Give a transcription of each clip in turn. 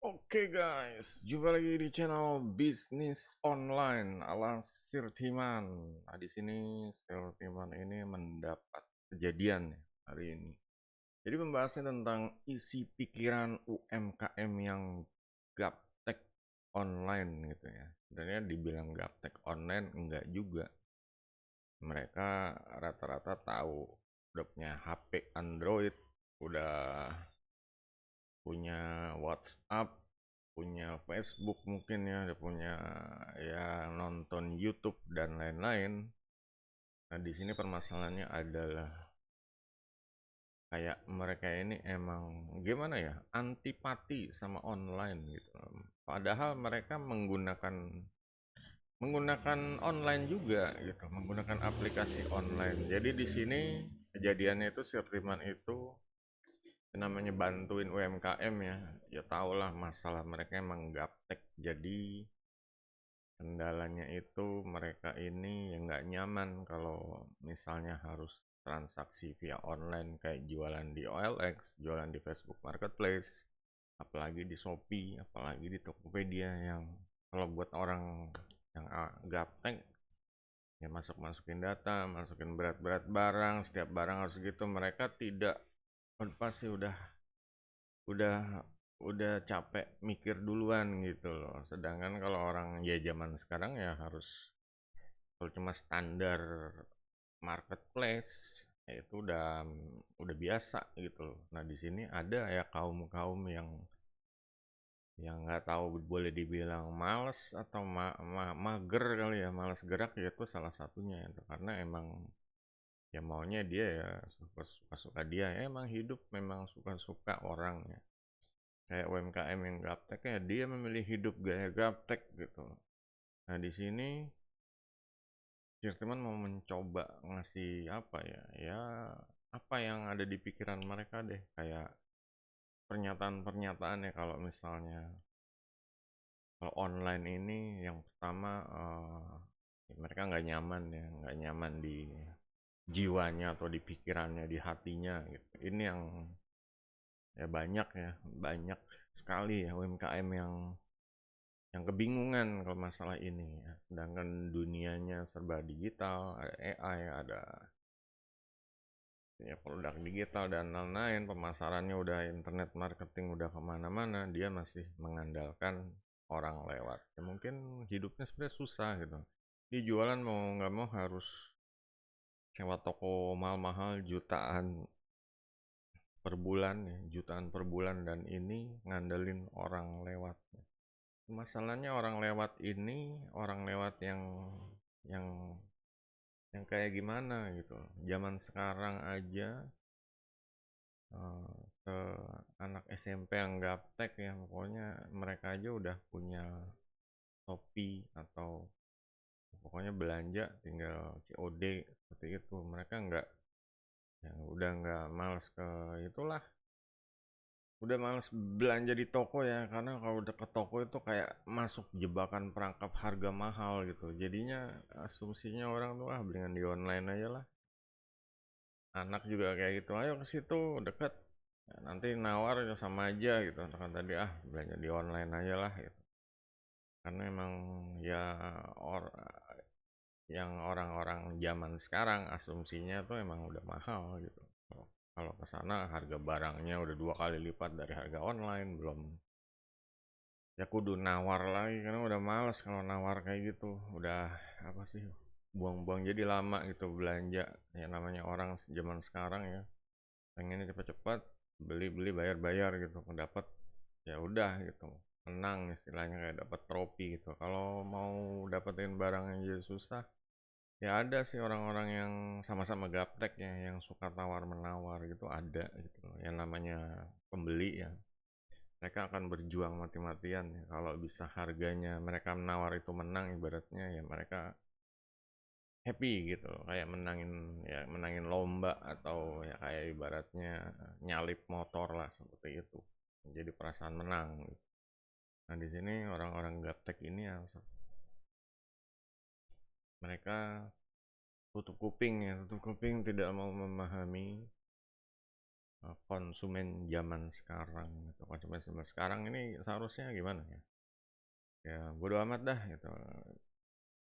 Oke guys, jumpa lagi di channel bisnis online ala Sirtiman. Nah, di sini Sirtiman ini mendapat kejadian ya hari ini. Jadi pembahasannya tentang isi pikiran UMKM yang gaptek online gitu ya. Sebenarnya dibilang gaptek online enggak juga. Mereka rata-rata tahu udah punya HP Android, udah punya WhatsApp, punya Facebook mungkin ya, udah punya ya nonton YouTube dan lain-lain. Nah, di sini permasalahannya adalah kayak mereka ini emang gimana ya, antipati sama online gitu. Padahal mereka menggunakan online juga gitu, menggunakan aplikasi online. Jadi di sini kejadiannya itu Sirtiman itu namanya bantuin UMKM ya, ya tau lah masalah mereka emang gaptek. Jadi kendalanya itu mereka ini yang nggak nyaman kalau misalnya harus transaksi via online kayak jualan di OLX, jualan di Facebook Marketplace, apalagi di Shopee, apalagi di Tokopedia yang kalau buat orang yang gaptek ya masukin data, masukin berat-berat barang, setiap barang harus gitu, mereka tidak pasti udah udah capek mikir duluan gitu loh. Sedangkan kalau orang ya zaman sekarang ya harus kalau cuma standar marketplace ya itu udah biasa gitu loh. Nah, di sini ada ya kaum-kaum yang nggak tahu boleh dibilang males atau mager kali ya, males gerak ya itu salah satunya itu karena emang ya maunya dia ya suka-suka dia ya, emang hidup memang suka-suka orang ya. Kayak UMKM yang gaptek ya dia memilih hidup gaya gaptek gitu. Nah, di sini Firman mau mencoba ngasih apa ya, ya apa yang ada di pikiran mereka deh, kayak pernyataan-pernyataan ya kalau misalnya kalau online ini yang pertama mereka nggak nyaman ya, nggak nyaman di jiwanya atau di pikirannya, di hatinya gitu. Ini yang ya banyak sekali ya UMKM yang kebingungan kalau masalah ini ya. Sedangkan dunianya serba digital, ada AI, ada ya produk digital dan lain-lain, pemasarannya udah internet marketing udah kemana-mana, dia masih mengandalkan orang lewat. Ya mungkin hidupnya sebenarnya susah gitu. Dia jualan mau nggak mau harus sewa toko mahal-mahal jutaan per bulan ya, jutaan per bulan dan ini ngandelin orang lewat. Masalahnya orang lewat ini, orang lewat yang yang kayak gimana gitu. Zaman sekarang aja ke anak SMP yang gaptek ya, pokoknya mereka aja udah punya Shopee atau pokoknya belanja tinggal COD seperti itu. Mereka nggak ya udah nggak males ke itulah, udah males belanja di toko ya, karena kalau udah ke toko itu kayak masuk jebakan perangkap harga mahal gitu. Jadinya asumsinya orang tuh ah belian di online aja lah. Anak juga kayak gitu, ayo ke situ deket. Ya, nanti nawar ya sama aja gitu. Kan tadi ah belanja di online aja lah gitu. Karena emang ya or yang orang-orang zaman sekarang asumsinya tuh emang udah mahal gitu. Kalau ke sana harga barangnya udah 2 kali lipat dari harga online, belum ya kudu nawar lagi karena udah males kalau nawar kayak gitu. Udah apa sih, buang-buang jadi lama gitu belanja. Ya namanya orang zaman sekarang ya pengennya cepet-cepet beli-beli bayar-bayar gitu, mendapat ya udah gitu, menang istilahnya, kayak dapat trofi gitu. Kalau mau dapetin barang yang jadi susah ya ada sih orang-orang yang sama-sama gaptek ya, yang suka tawar menawar gitu ada gitu loh. Yang namanya pembeli ya, mereka akan berjuang mati-matian ya. Kalau bisa harganya mereka menawar itu menang, ibaratnya ya mereka happy gitu loh, kayak menangin ya menangin lomba atau ya kayak ibaratnya nyalip motor lah seperti itu. Jadi perasaan menang gitu. Nah, di sini orang-orang gaptek ini ya mereka tutup kuping ya, tutup kuping, tidak mau memahami konsumen zaman sekarang gitu. Konsumen zaman sekarang ini seharusnya gimana ya? Ya bodo amat dah gitu.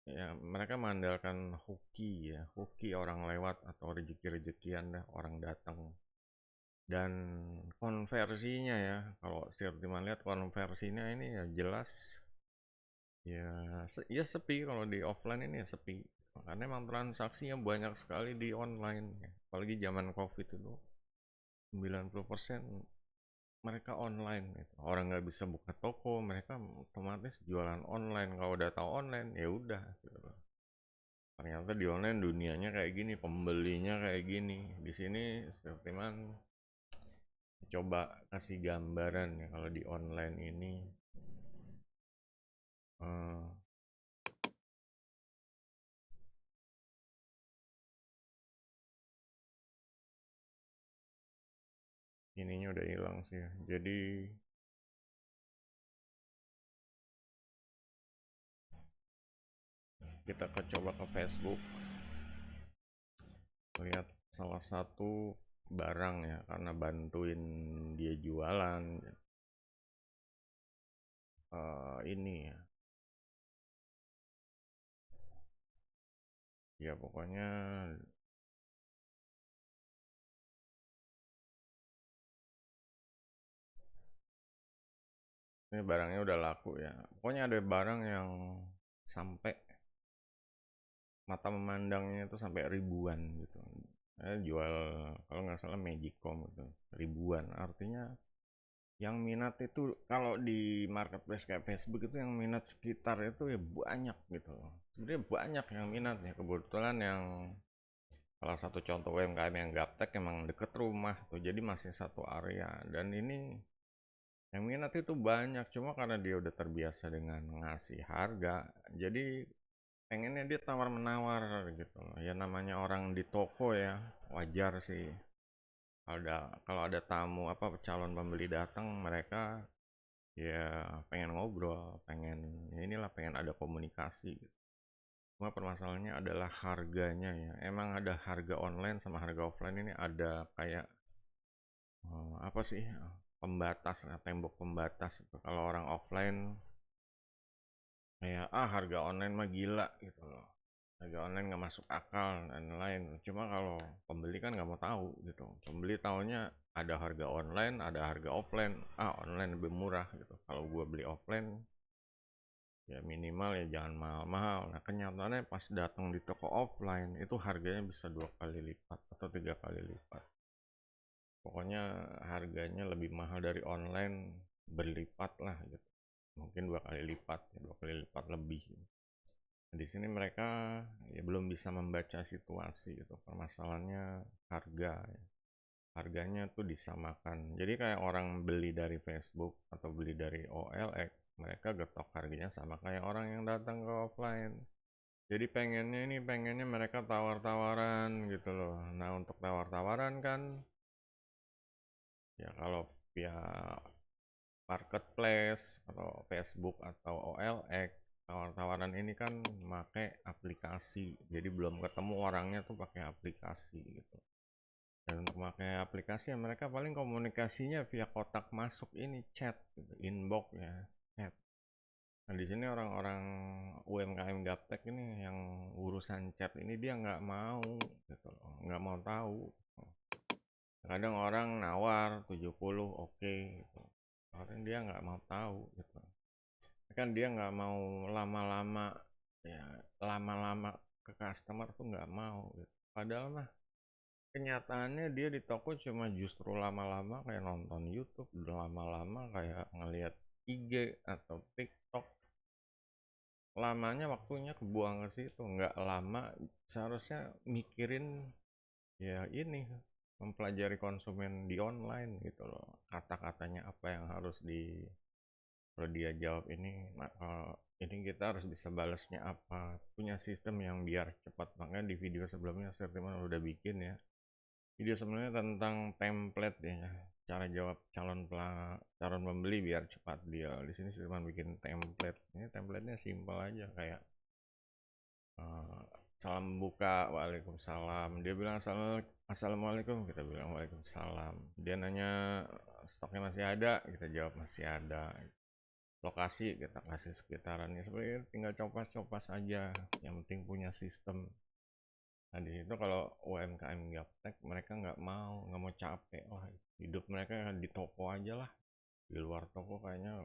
Ya mereka mengandalkan hoki orang lewat atau rezeki-rezekian dah orang datang. Dan konversinya ya, kalau Sirtiman lihat konversinya ini ya jelas ya, ya sepi. Kalau di offline ini ya sepi, karena emang transaksinya banyak sekali di online ya. Apalagi zaman covid itu 90% mereka online gitu. Orang nggak bisa buka toko, mereka otomatis jualan online. Kalau udah tahu online ya udah gitu. Ternyata di online dunianya kayak gini, pembelinya kayak gini. Di sini Sirtiman coba kasih gambaran ya, kalau di online ini eh, ininya udah hilang sih ya. Jadi kita coba ke Facebook, lihat salah satu barang ya, karena bantuin dia jualan ini ya. Ya pokoknya ini barangnya udah laku ya. Pokoknya ada barang yang sampai mata memandangnya itu sampai ribuan gitu. Jual kalau nggak salah Magicom gitu, ribuan. Artinya yang minat itu kalau di marketplace kayak Facebook itu yang minat sekitar itu ya banyak gitu loh. Sebenarnya banyak yang minat ya. Kebetulan yang salah satu contoh UMKM yang gaptek emang deket rumah tuh, jadi masih satu area. Dan ini yang minat itu banyak, cuma karena dia udah terbiasa dengan ngasih harga, jadi pengennya dia tawar menawar gitu loh. Ya namanya orang di toko ya, wajar sih kalau ada tamu apa calon pembeli datang, mereka ya pengen ngobrol, pengen ya inilah, pengen ada komunikasi gitu. Cuma permasalahannya adalah harganya ya. Emang ada harga online sama harga offline ini ada kayak apa sih, pembatas, tembok pembatas itu. Kalau orang offline kayak harga online mah gila gitu loh. Harga online nggak masuk akal dan lain. Cuma kalau pembeli kan nggak mau tahu gitu. Pembeli taunya ada harga online, ada harga offline. Online lebih murah gitu. Kalau gua beli offline ya minimal ya jangan mahal-mahal. Nah kenyataannya pas datang di toko offline itu harganya bisa 2 kali lipat atau 3 kali lipat. Pokoknya harganya lebih mahal dari online berlipat lah gitu. Mungkin 2 kali lipat, ya, 2 kali lipat lebih. Nah, di sini mereka ya belum bisa membaca situasi gitu. Permasalahannya harga ya. Harganya tuh disamakan. Jadi kayak orang beli dari Facebook atau beli dari OLX, mereka getok harganya sama kayak orang yang datang ke offline. Jadi pengennya mereka tawar-tawaran gitu loh. Nah untuk tawar-tawaran kan ya kalau via marketplace atau Facebook atau OLX, tawar-tawaran ini kan pakai aplikasi. Jadi belum ketemu orangnya tuh pakai aplikasi gitu. Dan untuk pakai aplikasi ya mereka paling komunikasinya via kotak masuk ini, chat gitu, inbox ya, chat. Nah di sini orang-orang UMKM gaptek ini yang urusan chat ini dia nggak mau gitu loh, nggak mau tahu. Kadang orang nawar 70 oke gitu. Kadang dia nggak mau tahu gitu. Kan dia nggak mau lama-lama ya, lama-lama ke customer tuh nggak mau gitu. Padahal mah kenyataannya dia di toko cuma justru lama-lama kayak nonton YouTube, lama-lama kayak ngelihat IG atau TikTok. Lamanya waktunya kebuang ke situ, nggak lama seharusnya mikirin ya ini, mempelajari konsumen di online gitu loh. Kata-katanya apa yang harus kalau dia jawab ini, ini kita harus bisa balasnya apa. Punya sistem yang biar cepat. Makanya di video sebelumnya saya udah bikin ya. Video sebenarnya tentang template ya, cara jawab calon pembeli biar cepat deal. Di sini saya bikin template. Ini templatenya simpel aja kayak salam buka, waalaikumsalam. Dia bilang Assalamualaikum, kita bilang waalaikumsalam. Dia nanya stoknya masih ada, kita jawab masih ada. Lokasi kita kasih sekitarannya, sebenarnya tinggal copas-copas aja, yang penting punya sistem. Nah di situ kalau UMKM gaptek mereka nggak mau capek lah, hidup mereka di toko aja lah, di luar toko kayaknya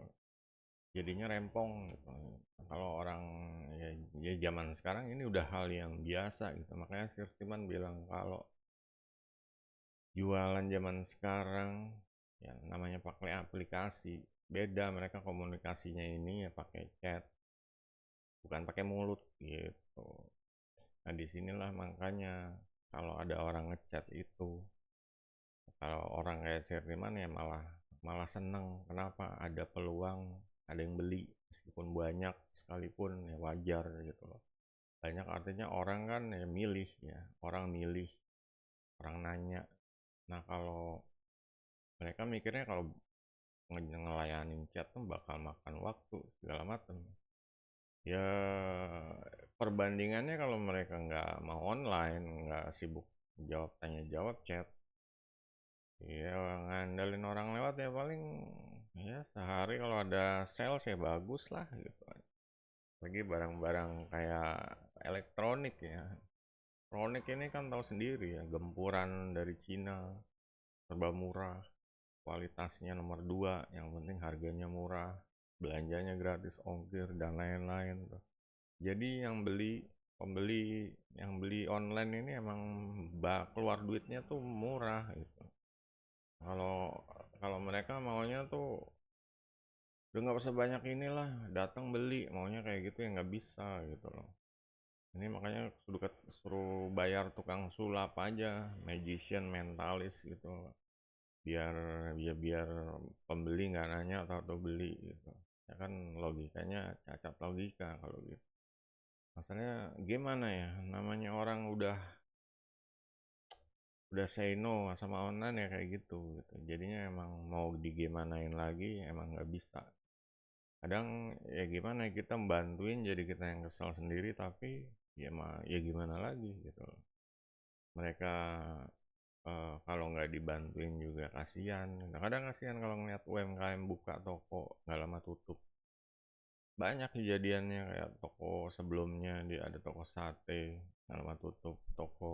jadinya rempong gitu. Kalau orang ya, ya zaman sekarang ini udah hal yang biasa gitu, makanya Sirtiman bilang kalau jualan zaman sekarang ya namanya pakai aplikasi, beda mereka komunikasinya ini ya pakai chat, bukan pakai mulut gitu. Nah disinilah makanya kalau ada orang ngechat itu, kalau orang kayak Sirtiman ya malah malah seneng. Kenapa? Ada peluang, ada yang beli meskipun banyak sekalipun ya wajar gitu loh. Banyak artinya orang kan ya milih ya, orang milih, orang nanya. Nah kalau mereka mikirnya kalau ngelayanin chat tuh bakal makan waktu segala macam. Ya perbandingannya kalau mereka nggak mau online, nggak sibuk jawab tanya jawab chat, ya ngandalin orang lewat ya paling ya sehari kalau ada sales ya bagus lah gitu. Lagi barang-barang kayak elektronik ya. Elektronik ini kan tahu sendiri ya, gempuran dari Cina, serba murah, kualitasnya nomor 2, yang penting harganya murah, belanjanya gratis ongkir dan lain-lain tuh. Jadi pembeli yang beli online ini emang keluar duitnya tuh murah gitu. Kalau kalau mereka maunya tuh udah nggak usah banyak inilah, datang beli, maunya kayak gitu ya nggak bisa gitu loh. Ini makanya suruh bayar tukang sulap aja, magician, mentalis gitu, biar biar pembeli nggak nanya atau beli gitu. Ya kan logikanya cacat logika kalau gitu. Masalahnya gimana ya, namanya orang udah say no sama online ya kayak gitu. Jadinya emang mau digimanain lagi emang nggak bisa. Kadang ya gimana ya, kita membantuin jadi kita yang kesal sendiri, tapi ya gimana lagi gitu loh. Mereka kalau nggak dibantuin juga kasihan. Kadang kasihan kalau ngeliat UMKM buka toko nggak lama tutup. Banyak kejadiannya kayak toko sebelumnya, dia ada toko sate nggak lama tutup, toko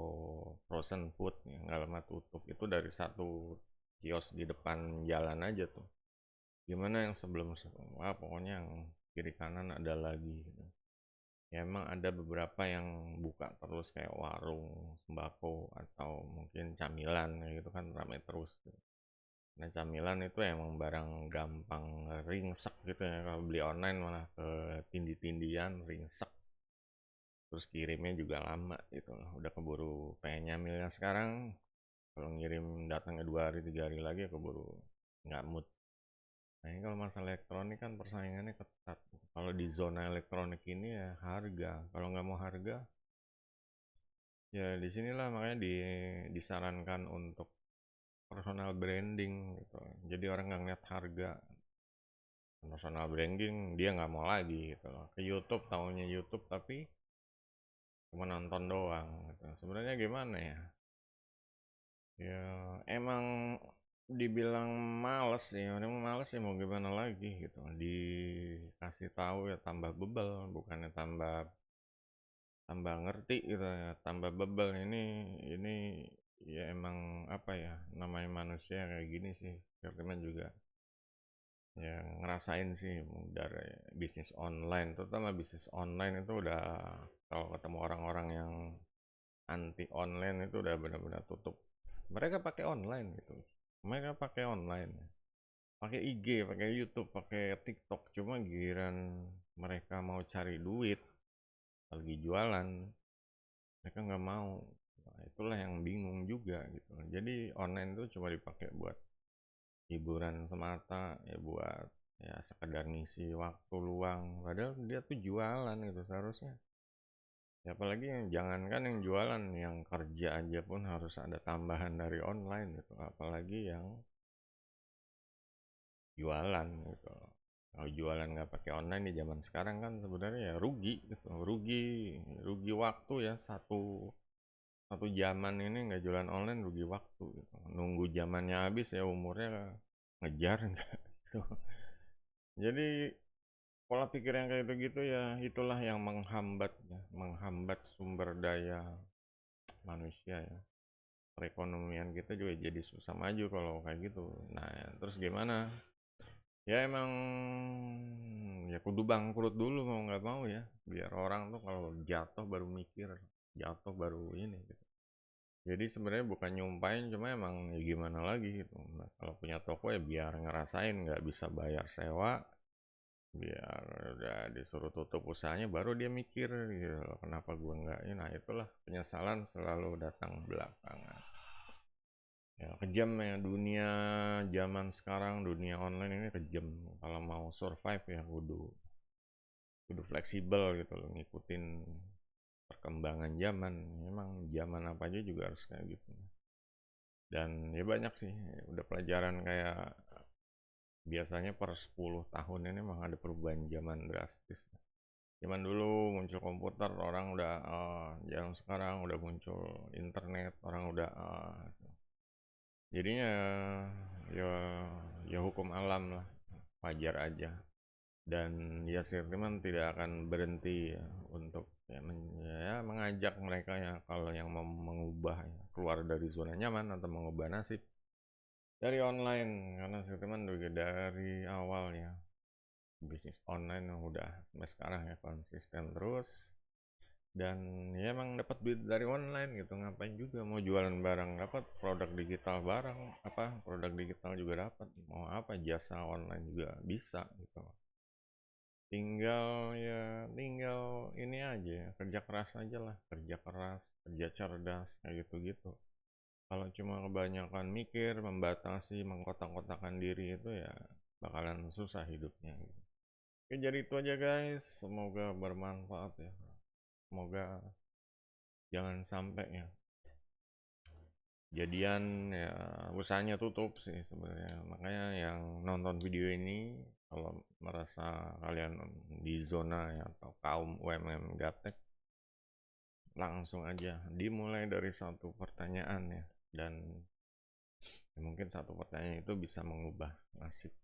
frozen food ya, nggak lama tutup. Itu dari satu kios di depan jalan aja tuh. Gimana yang sebelum, wah pokoknya yang kiri kanan ada lagi gitu. Ya emang ada beberapa yang buka terus kayak warung sembako atau mungkin camilan kayak gitu kan ramai terus gitu. Nah camilan itu emang barang gampang ringsek gitu ya, kalau beli online malah ke tindi-tindian ringsek, terus kirimnya juga lama gitu loh, udah keburu pengen nyamilnya sekarang, kalau ngirim datangnya 2 hari 3 hari lagi ya keburu nggak mood. Nah ini kalau masalah elektronik kan persaingannya ketat. Kalau di zona elektronik ini ya harga. Kalau nggak mau harga, ya disinilah makanya disarankan untuk personal branding gitu. Jadi orang nggak ngeliat harga. Personal branding dia nggak mau lagi gitu loh. Ke YouTube taunya YouTube tapi cuma nonton doang. Gitu. Sebenarnya gimana ya? Ya emang dibilang males ya, orang males ya mau gimana lagi gitu. Dikasih tahu ya tambah bebel, bukannya tambah tambah ngerti gitu ya, tambah bebel. Ini ya emang apa ya, namanya manusia kayak gini sih. Firman juga ya ngerasain sih dari bisnis online, terutama bisnis online itu udah, kalau ketemu orang-orang yang anti online itu udah benar-benar tutup. Mereka pakai online gitu, mereka pakai online, pakai IG, pakai YouTube, pakai TikTok, cuma giliran mereka mau cari duit lagi jualan mereka nggak mau. Nah, itulah yang bingung juga gitu. Jadi online itu cuma dipakai buat hiburan semata ya, buat ya sekedar ngisi waktu luang, padahal dia tuh jualan gitu seharusnya ya. Apalagi yang jangankan yang jualan, yang kerja aja pun harus ada tambahan dari online gitu, apalagi yang jualan gitu. Kalau jualan nggak pakai online di zaman sekarang kan sebenarnya ya rugi gitu, rugi rugi waktu ya. satu zaman ini nggak jualan online rugi waktu gitu. Nunggu zamannya habis ya umurnya ngejar nggak gitu. Jadi pola pikir yang kayak gitu ya itulah yang menghambat sumber daya manusia ya. Perekonomian kita juga jadi susah maju kalau kayak gitu. Nah, terus gimana? Ya emang ya kudu bangkrut dulu mau nggak mau ya. Biar orang tuh kalau jatuh baru mikir, jatuh baru ini gitu. Jadi sebenarnya bukan nyumpain, cuma emang ya gimana lagi gitu. Nah, kalau punya toko ya biar ngerasain nggak bisa bayar sewa, biar udah disuruh tutup usahanya baru dia mikir gitu loh, kenapa gua nggak ini. Nah itulah penyesalan selalu datang belakangan. Ya kejam ya dunia zaman sekarang, dunia online ini kejam. Kalau mau survive ya kudu kudu fleksibel gitu loh, ngikutin perkembangan zaman. Memang zaman apa aja juga harus kayak gitu. Dan ya banyak sih, udah pelajaran kayak biasanya per 10 tahun ini memang ada perubahan zaman drastis. Zaman dulu muncul komputer, orang udah yang sekarang udah muncul internet, orang udah jadinya ya ya hukum alam lah, wajar aja. Dan ya Sirtiman tidak akan berhenti ya, untuk ya, ya mengajak mereka ya kalau yang mau mengubah ya, keluar dari zona nyaman atau mengubah nasib dari online, karena Sirtiman juga dari awalnya bisnis online yang udah sampai sekarang ya konsisten terus. Dan ya emang dapat duit dari online gitu, ngapain juga mau jualan barang dapat, produk digital barang apa produk digital juga dapat, mau apa jasa online juga bisa gitu. Tinggal ini aja ya, kerja keras aja lah, kerja keras, kerja cerdas kayak gitu-gitu. Kalau cuma kebanyakan mikir, membatasi, mengkotak-kotakan diri itu ya bakalan susah hidupnya gitu. Oke, jadi itu aja guys, semoga bermanfaat ya. Semoga jangan sampai ya jadian ya usahanya tutup sih sebenarnya. Makanya yang nonton video ini kalau merasa kalian di zona ya, atau kaum UMM gaptek, langsung aja dimulai dari satu pertanyaan ya. Dan ya mungkin satu pertanyaan itu bisa mengubah nasib.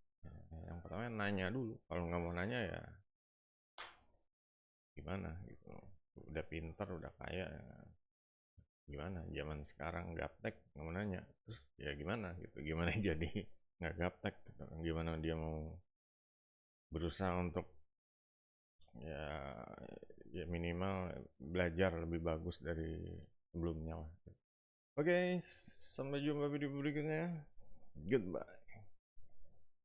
Yang pertama nanya dulu, kalau nggak mau nanya ya gimana gitu. Udah pinter udah kaya ya gimana, zaman sekarang gaptek nggak mau nanya, terus ya gimana gitu, gimana jadi nggak gaptek gitu. Gimana dia mau berusaha untuk ya ya minimal belajar lebih bagus dari sebelumnya lah. Oke, sampai jumpa video berikutnya, goodbye.